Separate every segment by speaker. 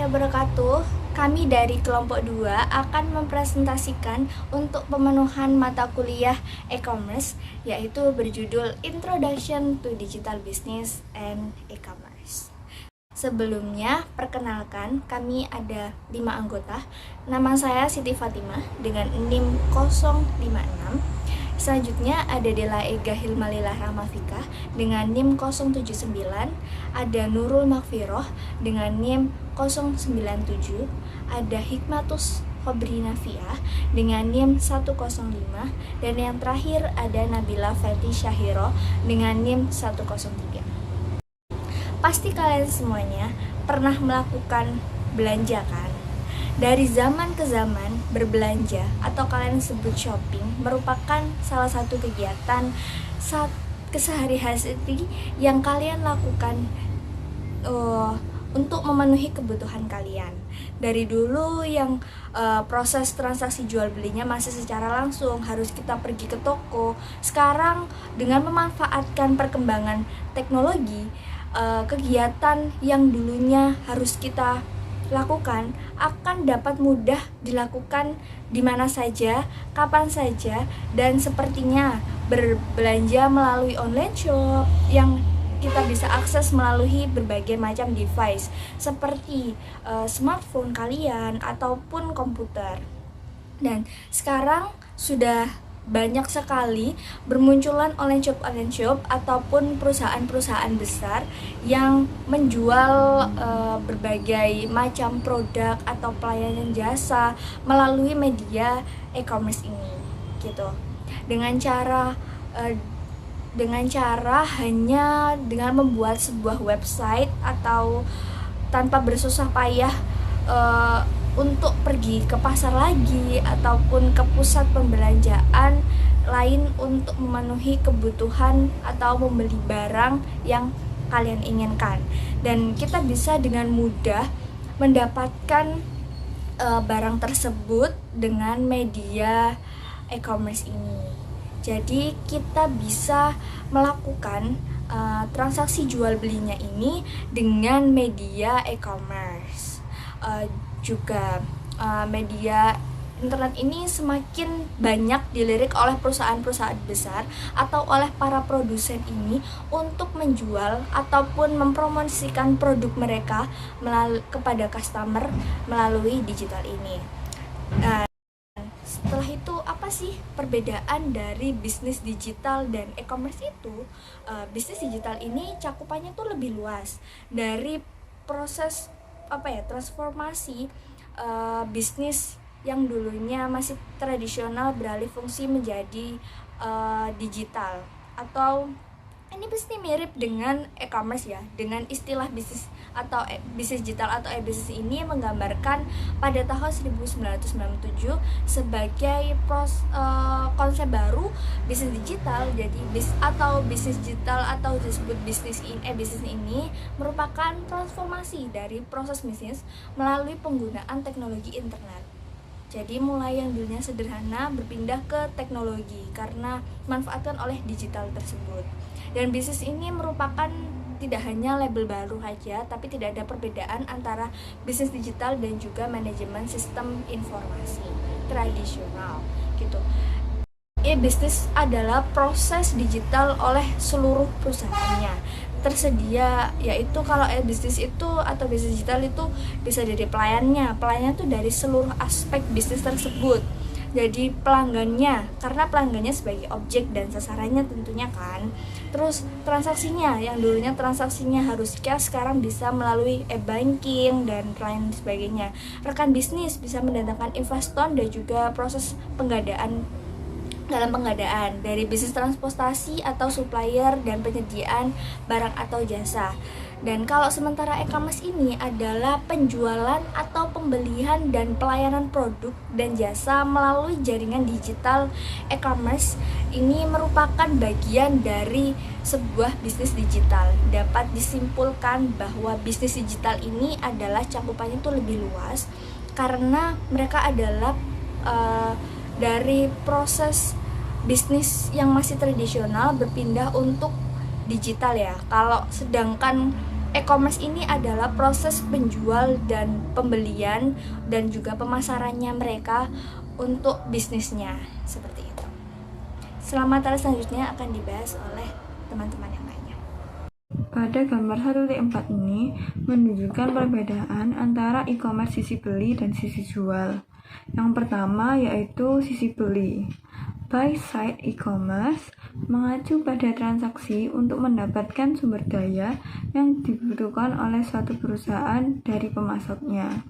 Speaker 1: wabarakatuh. Kami dari kelompok 2 akan mempresentasikan untuk pemenuhan mata kuliah e-commerce, yaitu berjudul Introduction to Digital Business and E-commerce. Sebelumnya, perkenalkan, kami ada 5 anggota. Nama saya Siti Fatimah dengan NIM 056. Selanjutnya ada Dela Ega Hilmalilah Ramafika dengan NIM 079, ada Nurul Makfiroh dengan NIM 097, ada Hikmatus Khobrinafiah dengan NIM 105, dan yang terakhir ada Nabila Feti Syahiro dengan NIM 103. Pasti kalian semuanya pernah melakukan belanja kan? Dari zaman ke zaman, berbelanja atau kalian sebut shopping merupakan salah satu kegiatan kesehari-hari yang kalian lakukan untuk memenuhi kebutuhan kalian. Dari dulu yang proses transaksi jual belinya masih secara langsung, harus kita pergi ke toko. Sekarang dengan memanfaatkan perkembangan teknologi, kegiatan yang dulunya harus kita lakukan akan dapat mudah dilakukan di mana saja, kapan saja, dan sepertinya berbelanja melalui online shop yang kita bisa akses melalui berbagai macam device seperti smartphone kalian ataupun komputer. Dan sekarang sudah banyak sekali bermunculan online shop ataupun perusahaan-perusahaan besar yang menjual berbagai macam produk atau pelayanan jasa melalui media e-commerce ini gitu. Dengan cara hanya dengan membuat sebuah website atau tanpa bersusah payah untuk pergi ke pasar lagi ataupun ke pusat pembelanjaan lain untuk memenuhi kebutuhan atau membeli barang yang kalian inginkan. Dan kita bisa dengan mudah mendapatkan barang tersebut dengan media e-commerce ini. Jadi kita bisa melakukan transaksi jual belinya ini dengan media e-commerce. Juga media internet ini semakin banyak dilirik oleh perusahaan-perusahaan besar atau oleh para produsen ini untuk menjual ataupun mempromosikan produk mereka kepada customer melalui digital ini. Setelah itu, apa sih perbedaan dari bisnis digital dan e-commerce itu? Bisnis digital ini cakupannya tuh lebih luas dari proses transformasi bisnis yang dulunya masih tradisional beralih fungsi menjadi digital. Atau ini pasti mirip dengan e-commerce ya, dengan istilah bisnis atau bisnis digital atau e-bisnis ini menggambarkan pada tahun 1997 sebagai konsep baru bisnis digital. Jadi bisnis digital atau disebut bisnis ini merupakan transformasi dari proses bisnis melalui penggunaan teknologi internet. Jadi mulai yang dulunya sederhana berpindah ke teknologi karena dimanfaatkan oleh digital tersebut. Dan bisnis ini merupakan tidak hanya label baru saja, tapi tidak ada perbedaan antara bisnis digital dan juga manajemen sistem informasi tradisional gitu. E-bisnis adalah proses digital oleh seluruh perusahaannya tersedia, yaitu kalau e-bisnis itu atau bisnis digital itu bisa dari pelayan itu dari seluruh aspek bisnis tersebut. Jadi pelanggannya, karena pelanggannya sebagai objek dan sasarannya tentunya kan. Terus transaksinya, yang dulunya transaksinya harus cash, sekarang bisa melalui e-banking dan lain sebagainya. Rekan bisnis bisa mendatangkan investor dan juga proses pengadaan dari bisnis transportasi atau supplier dan penyediaan barang atau jasa. Dan kalau sementara e-commerce ini adalah penjualan atau pembelian dan pelayanan produk dan jasa melalui jaringan digital. E-commerce ini merupakan bagian dari sebuah bisnis digital. Dapat disimpulkan bahwa bisnis digital ini adalah cakupannya itu lebih luas karena mereka adalah dari proses bisnis yang masih tradisional berpindah untuk digital ya. Kalau sedangkan e-commerce ini adalah proses penjual dan pembelian dan juga pemasarannya mereka untuk bisnisnya, seperti itu. Selamat selanjutnya akan dibahas oleh teman-teman yang lainnya.
Speaker 2: Pada gambar 1.4 ini menunjukkan perbedaan antara e-commerce sisi beli dan sisi jual. Yang pertama yaitu sisi beli. Buy side e-commerce mengacu pada transaksi untuk mendapatkan sumber daya yang dibutuhkan oleh suatu perusahaan dari pemasoknya.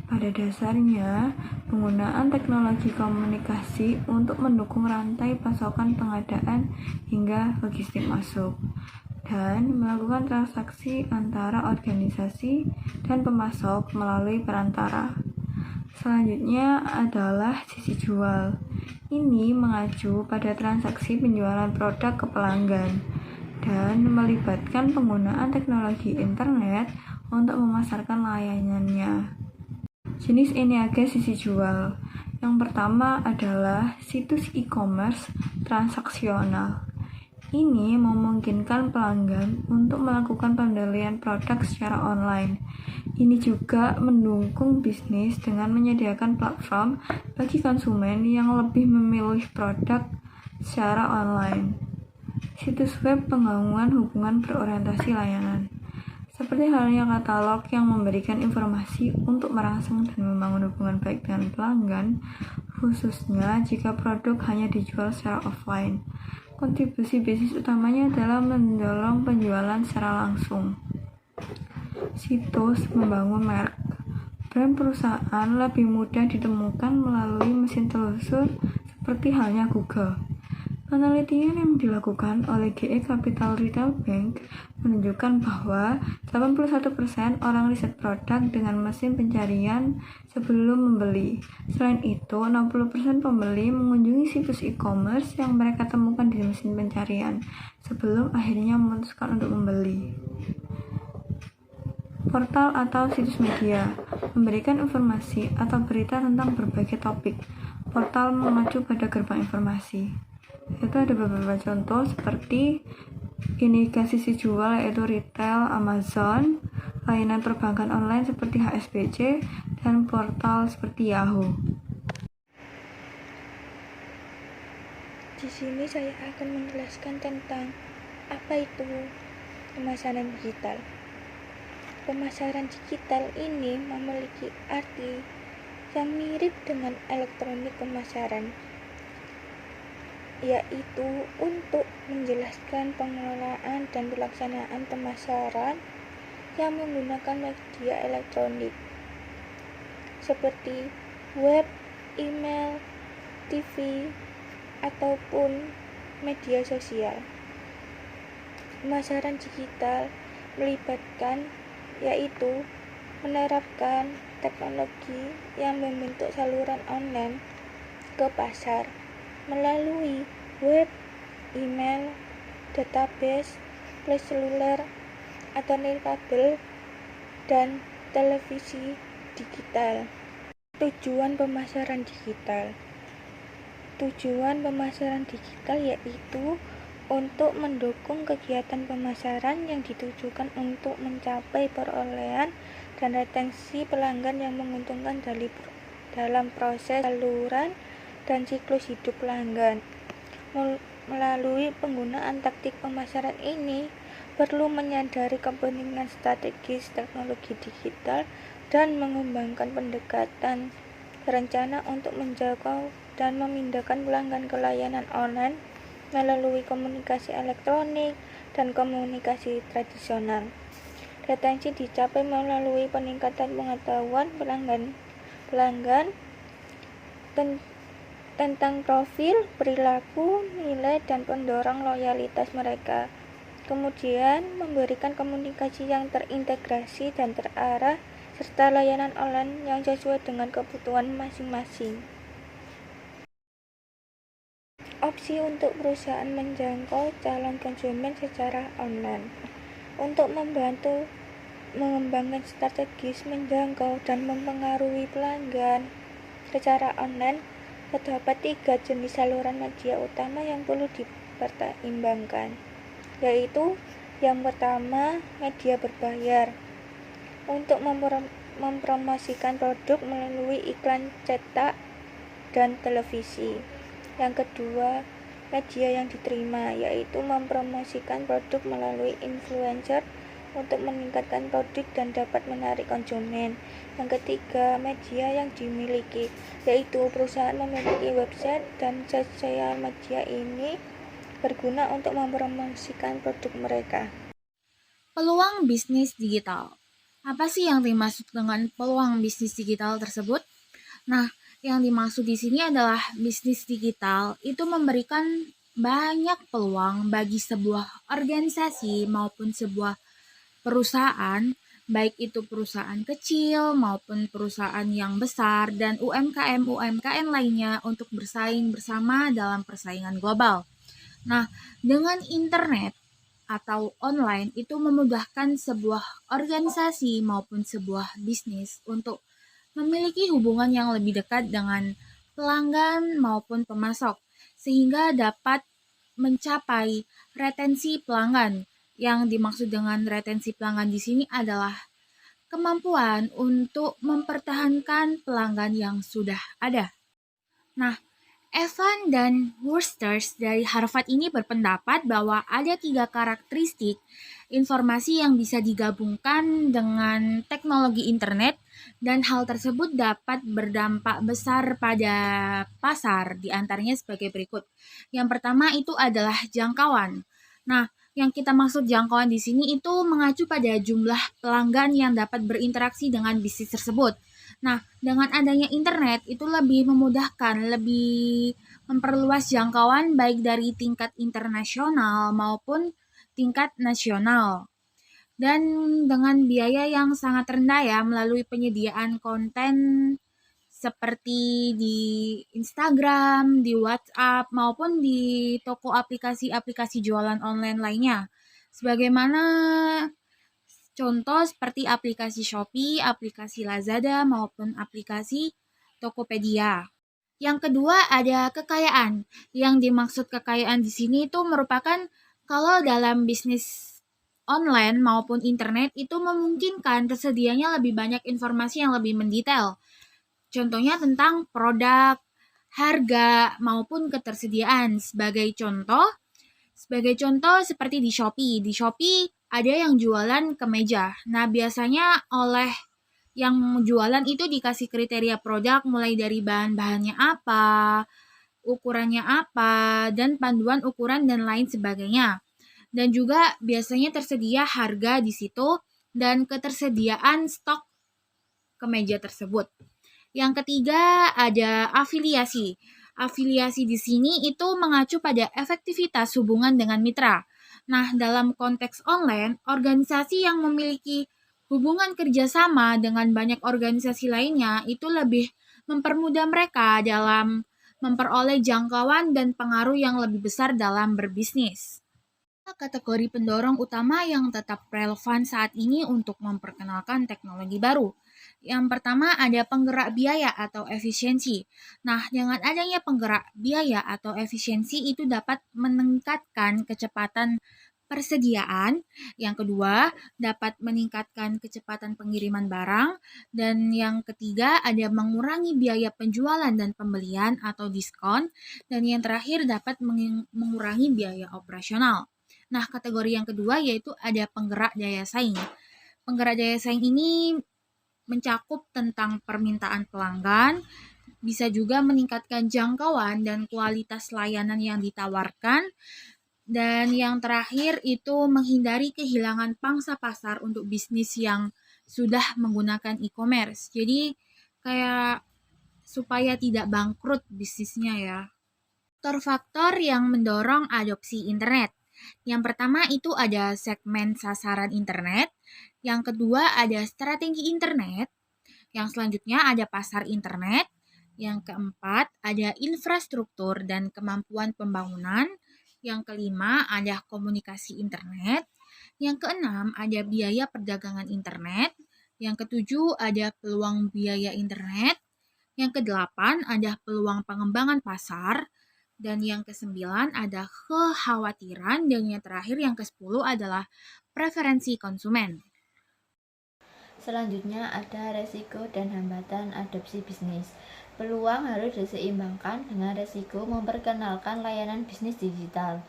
Speaker 2: Pada dasarnya, penggunaan teknologi komunikasi untuk mendukung rantai pasokan pengadaan hingga logistik masuk, dan melakukan transaksi antara organisasi dan pemasok melalui perantara. Selanjutnya adalah sisi jual. Ini mengacu pada transaksi penjualan produk ke pelanggan dan melibatkan penggunaan teknologi internet untuk memasarkan layanannya. Jenis niaga sisi jual. Yang pertama adalah situs e-commerce transaksional. Ini memungkinkan pelanggan untuk melakukan pembelian produk secara online. Ini juga mendukung bisnis dengan menyediakan platform bagi konsumen yang lebih memilih produk secara online. Situs web penggabungan hubungan berorientasi layanan. Seperti halnya katalog yang memberikan informasi untuk merangsang dan membangun hubungan baik dengan pelanggan, khususnya jika produk hanya dijual secara offline. Kontribusi bisnis utamanya adalah mendorong penjualan secara langsung. Situs membangun merek. Brand perusahaan lebih mudah ditemukan melalui mesin telusur seperti halnya Google. Penelitian yang dilakukan oleh GE Capital Retail Bank menunjukkan bahwa 81% orang riset produk dengan mesin pencarian sebelum membeli. Selain itu, 60% pembeli mengunjungi situs e-commerce yang mereka temukan di mesin pencarian sebelum akhirnya memutuskan untuk membeli. Portal atau situs media memberikan informasi atau berita tentang berbagai topik. Portal mengacu pada gerbang informasi. Itu ada beberapa contoh seperti indikasi sisi jual yaitu retail Amazon, layanan perbankan online seperti HSBC, dan portal seperti Yahoo.
Speaker 3: Di sini saya akan menjelaskan tentang apa itu pemasaran digital. Pemasaran digital ini memiliki arti yang mirip dengan elektronik pemasaran, yaitu untuk menjelaskan pengelolaan dan pelaksanaan pemasaran yang menggunakan media elektronik seperti web, email, TV, ataupun media sosial. Pemasaran digital melibatkan yaitu menerapkan teknologi yang membentuk saluran online ke pasar melalui web, email, database, flash seluler, atau nirkabel, dan televisi digital. Tujuan pemasaran digital. Tujuan pemasaran digital yaitu untuk mendukung kegiatan pemasaran yang ditujukan untuk mencapai perolehan dan retensi pelanggan yang menguntungkan dalam proses saluran dan siklus hidup pelanggan. Melalui penggunaan taktik pemasaran ini, perlu menyadari kepentingan strategis teknologi digital dan mengembangkan pendekatan berencana untuk menjangkau dan memindahkan pelanggan ke layanan online melalui komunikasi elektronik dan komunikasi tradisional. Retensi dicapai melalui peningkatan pengetahuan pelanggan tentang profil, perilaku, nilai, dan pendorong loyalitas mereka. Kemudian, memberikan komunikasi yang terintegrasi dan terarah, serta layanan online yang sesuai dengan kebutuhan masing-masing. Opsi untuk perusahaan menjangkau calon konsumen secara online. Untuk membantu mengembangkan strategis menjangkau dan mempengaruhi pelanggan secara online, terdapat 3 jenis saluran media utama yang perlu dipertimbangkan, yaitu Yang pertama, media berbayar untuk mempromosikan produk melalui iklan cetak dan televisi. Yang kedua, media yang diterima yaitu mempromosikan produk melalui influencer untuk meningkatkan produk dan dapat menarik konsumen. Yang ketiga, media yang dimiliki yaitu perusahaan memiliki website dan sosial media ini berguna untuk mempromosikan produk mereka.
Speaker 4: Peluang bisnis digital. Apa sih yang dimaksud dengan peluang bisnis digital tersebut? Nah, yang dimaksud di sini adalah bisnis digital itu memberikan banyak peluang bagi sebuah organisasi maupun sebuah perusahaan, baik itu perusahaan kecil maupun perusahaan yang besar dan UMKM lainnya untuk bersaing bersama dalam persaingan global. Nah, dengan internet atau online itu memudahkan sebuah organisasi maupun sebuah bisnis untuk memiliki hubungan yang lebih dekat dengan pelanggan maupun pemasok, sehingga dapat mencapai retensi pelanggan. Yang dimaksud dengan retensi pelanggan di sini adalah kemampuan untuk mempertahankan pelanggan yang sudah ada. Nah, Evan dan Wursters dari Harvard ini berpendapat bahwa ada 3 karakteristik informasi yang bisa digabungkan dengan teknologi internet dan hal tersebut dapat berdampak besar pada pasar, di antaranya sebagai berikut. Yang pertama itu adalah jangkauan. Nah, yang kita maksud jangkauan di sini itu mengacu pada jumlah pelanggan yang dapat berinteraksi dengan bisnis tersebut. Nah, dengan adanya internet itu lebih memudahkan, lebih memperluas jangkauan baik dari tingkat internasional maupun tingkat nasional. Dan dengan biaya yang sangat rendah ya melalui penyediaan konten seperti di Instagram, di WhatsApp maupun di toko aplikasi-aplikasi jualan online lainnya. Sebagaimana contoh seperti aplikasi Shopee, aplikasi Lazada, maupun aplikasi Tokopedia. Yang kedua ada kekayaan. Yang dimaksud kekayaan di sini itu merupakan kalau dalam bisnis online maupun internet itu memungkinkan tersedianya lebih banyak informasi yang lebih mendetail. Contohnya tentang produk, harga, maupun ketersediaan. Sebagai contoh seperti di Shopee. Di Shopee ada yang jualan kemeja. Nah, biasanya oleh yang jualan itu dikasih kriteria produk mulai dari bahan-bahannya apa, ukurannya apa, dan panduan ukuran dan lain sebagainya. Dan juga biasanya tersedia harga di situ dan ketersediaan stok kemeja tersebut. Yang ketiga ada afiliasi. Afiliasi di sini itu mengacu pada efektivitas hubungan dengan mitra. Nah, dalam konteks online, organisasi yang memiliki hubungan kerjasama dengan banyak organisasi lainnya itu lebih mempermudah mereka dalam memperoleh jangkauan dan pengaruh yang lebih besar dalam berbisnis. Kategori pendorong utama yang tetap relevan saat ini untuk memperkenalkan teknologi baru. Yang pertama ada penggerak biaya atau efisiensi. Nah, dengan adanya penggerak biaya atau efisiensi itu dapat meningkatkan kecepatan persediaan. Yang kedua, dapat meningkatkan kecepatan pengiriman barang. Dan yang ketiga, ada mengurangi biaya penjualan dan pembelian atau diskon. Dan yang terakhir, dapat mengurangi biaya operasional. Nah, kategori yang kedua yaitu ada penggerak daya saing. Penggerak daya saing ini mencakup tentang permintaan pelanggan, bisa juga meningkatkan jangkauan dan kualitas layanan yang ditawarkan, dan yang terakhir itu menghindari kehilangan pangsa pasar untuk bisnis yang sudah menggunakan e-commerce. Jadi kayak supaya tidak bangkrut bisnisnya ya. Faktor-faktor yang mendorong adopsi internet. Yang pertama itu ada segmen sasaran internet, yang kedua ada strategi internet, yang selanjutnya ada pasar internet, yang keempat ada infrastruktur dan kemampuan pembangunan, yang kelima ada komunikasi internet, yang keenam ada biaya perdagangan internet, yang ketujuh ada peluang biaya internet, yang kedelapan ada peluang pengembangan pasar, Dan yang ke-9 ada kekhawatiran, dan yang terakhir yang ke-10 adalah preferensi konsumen.
Speaker 5: Selanjutnya ada resiko dan hambatan adopsi bisnis. Peluang harus diseimbangkan dengan resiko memperkenalkan layanan bisnis digital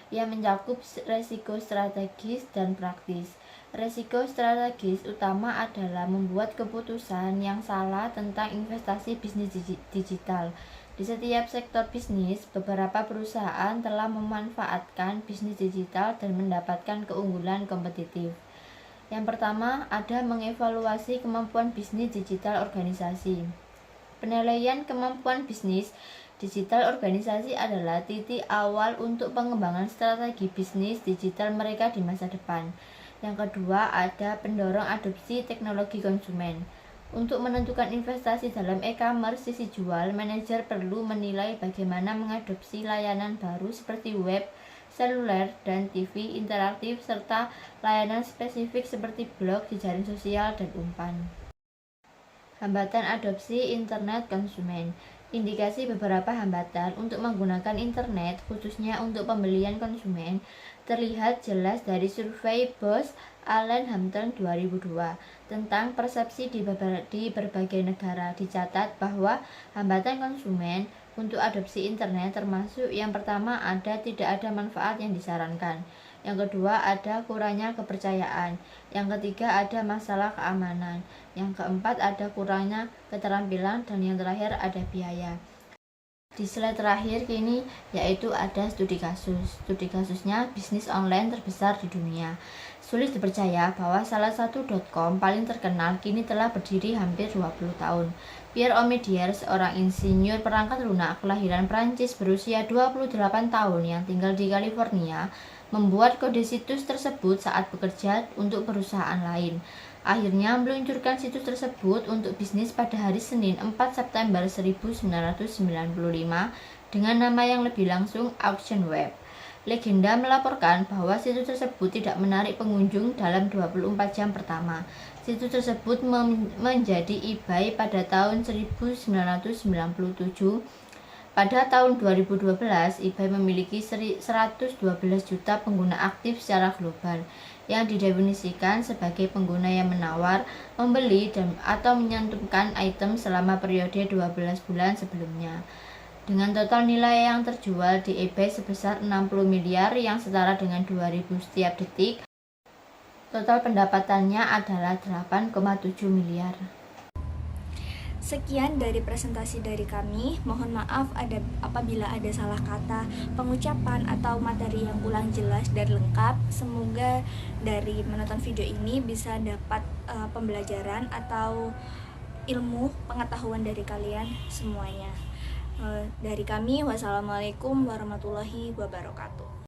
Speaker 5: yang mencakup resiko strategis dan praktis. Resiko strategis utama adalah membuat keputusan yang salah tentang investasi bisnis digital. Di setiap sektor bisnis, beberapa perusahaan telah memanfaatkan bisnis digital dan mendapatkan keunggulan kompetitif. Yang pertama, ada mengevaluasi kemampuan bisnis digital organisasi. Penilaian kemampuan bisnis digital organisasi adalah titik awal untuk pengembangan strategi bisnis digital mereka di masa depan. Yang kedua, ada pendorong adopsi teknologi konsumen. Untuk menentukan investasi dalam e-commerce sisi jual, manajer perlu menilai bagaimana mengadopsi layanan baru seperti web, seluler, dan TV interaktif, serta layanan spesifik seperti blog, jejaring sosial, dan umpan. Hambatan adopsi internet konsumen. Indikasi beberapa hambatan untuk menggunakan internet, khususnya untuk pembelian konsumen, terlihat jelas dari survei Bose Allen Hampton 2002 tentang persepsi di berbagai negara. Dicatat bahwa hambatan konsumen untuk adopsi internet termasuk yang pertama tidak ada manfaat yang disarankan. Yang kedua ada kurangnya kepercayaan. Yang ketiga ada masalah keamanan. Yang keempat ada kurangnya keterampilan, dan yang terakhir ada biaya. Di slide terakhir kini yaitu ada studi kasus. Studi kasusnya bisnis online terbesar di dunia. Sulit dipercaya bahwa salah satu .com paling terkenal kini telah berdiri hampir 20 tahun. Pierre Omidyar, seorang insinyur perangkat lunak kelahiran Prancis berusia 28 tahun yang tinggal di California, membuat kode situs tersebut saat bekerja untuk perusahaan lain. Akhirnya meluncurkan situs tersebut untuk bisnis pada hari Senin 4 September 1995 dengan nama yang lebih langsung Auction Web. Legenda melaporkan bahwa situs tersebut tidak menarik pengunjung dalam 24 jam pertama. Situs tersebut menjadi eBay pada tahun 1997. Pada tahun 2012, eBay memiliki 112 juta pengguna aktif secara global, yang didefinisikan sebagai pengguna yang menawar, membeli, atau menyantumkan item selama periode 12 bulan sebelumnya. Dengan total nilai yang terjual di eBay sebesar 60 miliar yang setara dengan 2.000 setiap detik, total pendapatannya adalah 8,7 miliar.
Speaker 1: Sekian dari presentasi dari kami. Mohon maaf apabila ada salah kata, pengucapan, atau materi yang kurang jelas dan lengkap. Semoga dari menonton video ini bisa dapat pembelajaran atau ilmu pengetahuan dari kalian semuanya. Dari kami, wassalamualaikum warahmatullahi wabarakatuh.